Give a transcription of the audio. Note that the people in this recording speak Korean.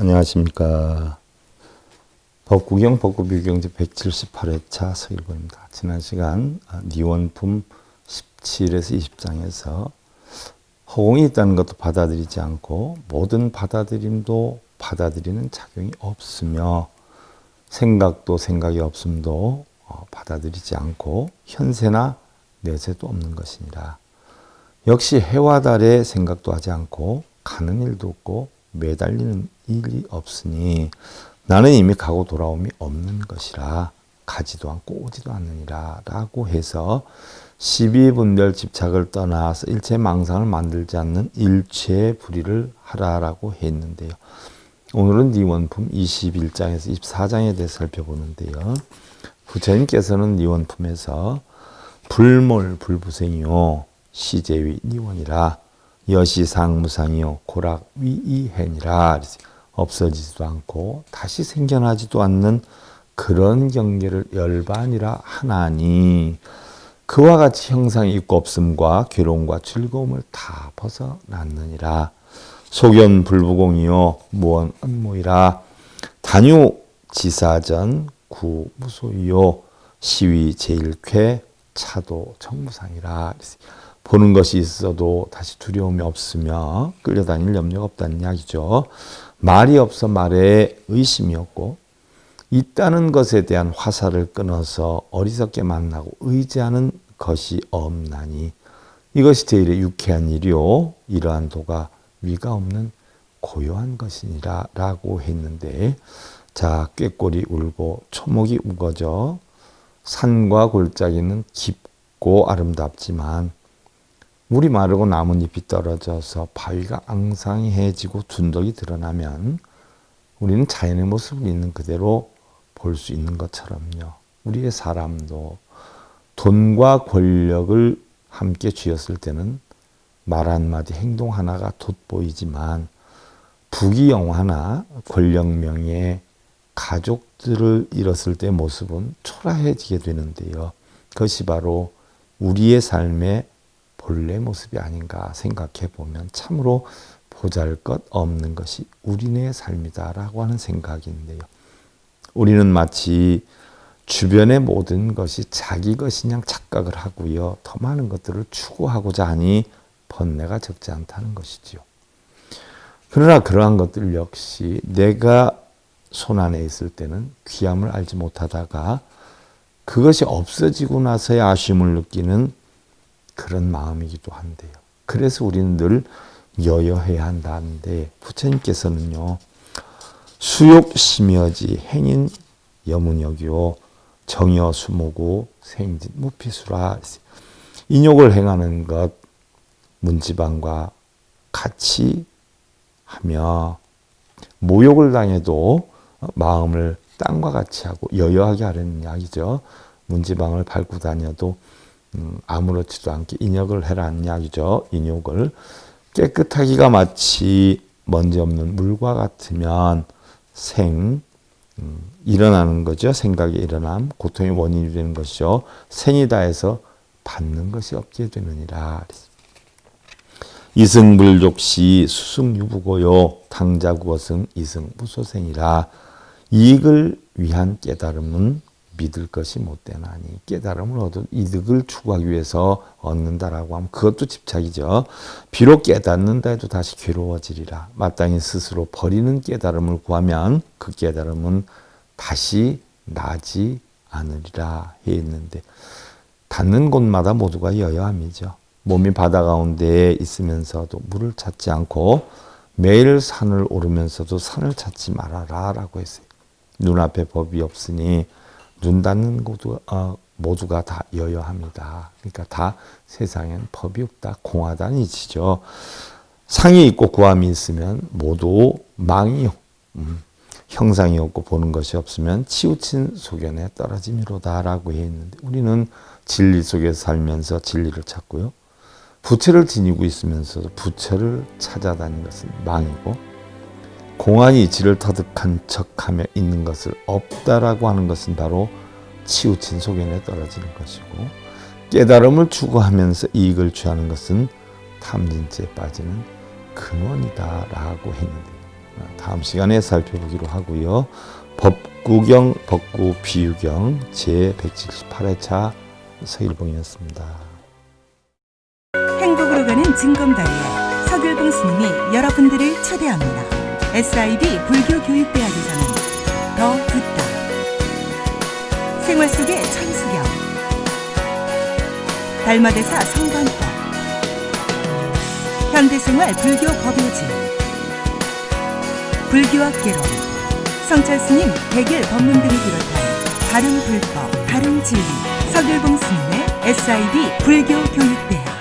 안녕하십니까. 법구경 법구비경제 178회차 서일본입니다. 지난 시간 니원품 17에서 20장에서 허공이 있다는 것도 받아들이지 않고 모든 받아들임도 받아들이는 작용이 없으며 생각도 생각이 없음도 받아들이지 않고 현세나 내세도 없는 것이니라. 역시 해와 달에 생각도 하지 않고 가는 일도 없고 매달리는 일이 없으니 나는 이미 가고 돌아옴이 없는 것이라 가지도 않고 오지도 않느니라 라고 해서 12분별 집착을 떠나서 일체 망상을 만들지 않는 일체의 불의를 하라라고 했는데요. 오늘은 니원품 21장에서 24장에 대해 살펴보는데요. 부처님께서는 니원품에서 불몰 불부생이요 시제위 니원이라 여시상무상이요 고락위이해니라 없어지지도 않고 다시 생겨나지도 않는 그런 경계를 열반이라 하나니 그와 같이 형상이 있고 없음과 괴로움과 즐거움을 다 벗어났느니라. 소견 불부공이요 무언 언모이라 단유 지사전 구 무소이요 시위 제일쾌 차도 정무상이라. 보는 것이 있어도 다시 두려움이 없으며 끌려다닐 염려가 없다는 이야기죠. 말이 없어 말에 의심이 없고 있다는 것에 대한 화살을 끊어서 어리석게 만나고 의지하는 것이 없나니 이것이 제일의 유쾌한 일이요 이러한 도가 위가 없는 고요한 것이니라 라고 했는데, 자, 꾀꼬리 울고 초목이 우거져 산과 골짜기는 깊고 아름답지만 물이 마르고 나뭇잎이 떨어져서 바위가 앙상해지고 둔덕이 드러나면 우리는 자연의 모습을 있는 그대로 볼 수 있는 것처럼요. 우리의 사람도 돈과 권력을 함께 쥐었을 때는 말 한마디 행동 하나가 돋보이지만 부귀영화나 권력 명예에 가족들을 잃었을 때의 모습은 초라해지게 되는데요. 그것이 바로 우리의 삶의 본래 모습이 아닌가 생각해 보면 참으로 보잘것없는 것이 우리네 삶이다라고 하는 생각인데요. 우리는 마치 주변의 모든 것이 자기 것이냐 착각을 하고요. 더 많은 것들을 추구하고자 하니 번뇌가 적지 않다는 것이지요. 그러나 그러한 것들 역시 내가 손안에 있을 때는 귀함을 알지 못하다가 그것이 없어지고 나서야 아쉬움을 느끼는 그런 마음이기도 한데요. 그래서 우리는 늘 여여해야 한다는데 부처님께서는요. 수욕심여지 행인 여문역이요 정여 수모고 생진 무피수라. 인욕을 행하는 것 문지방과 같이 하며 모욕을 당해도 마음을 땅과 같이 하고 여여하게 하려는 이야기죠. 문지방을 밟고 다녀도 아무렇지도 않게 인욕을 해라는 이야기죠. 인욕을 깨끗하기가 마치 먼지 없는 물과 같으면 일어나는 거죠. 생각이 일어남, 고통의 원인이 되는 것이죠. 생이다 해서 받는 것이 없게 되느니라. 이승불족시 수승유부고요 당자구어승 이승무소생이라. 이익을 위한 깨달음은 믿을 것이 못되나니 깨달음을 얻은 이득을 추구하기 위해서 얻는다라고 하면 그것도 집착이죠. 비록 깨닫는다 해도 다시 괴로워지리라. 마땅히 스스로 버리는 깨달음을 구하면 그 깨달음은 다시 나지 않으리라 해 있는데 닿는 곳마다 모두가 여여함이죠. 몸이 바다 가운데에 있으면서도 물을 찾지 않고 매일 산을 오르면서도 산을 찾지 말아라 라고 했어요. 눈앞에 법이 없으니 눈 닫는 모두가 다 여여합니다. 그러니까 다 세상엔 법이 없다, 공하다는 이치죠. 상이 있고 구함이 있으면 모두 망이요. 형상이 없고 보는 것이 없으면 치우친 소견에 떨어짐이로다라고 해 있는데 우리는 진리 속에서 살면서 진리를 찾고요. 부처를 지니고 있으면서도 부처를 찾아다니는 것은 망이고 공안이 이치를 터득한 척하며 있는 것을 없다라고 하는 것은 바로 치우친 소견에 떨어지는 것이고 깨달음을 추구하면서 이익을 취하는 것은 탐진치에 빠지는 근원이다라고 했는데 다음 시간에 살펴보기로 하고요. 법구경, 법구 비유경 제178회차 서일봉이었습니다. 행복으로 가는 징검다리에 서길봉 스님이 여러분들을 초대합니다. SIB 불교교육대학에서는 더 듣다, 생활 속의 천수경, 달마대사 성관법, 현대생활 불교 법요지, 불교학개론, 성찰스님 백일 법문 등을 비롯한 다른 불법, 다른 진리, 서길봉 스님의 SIB 불교교육대학.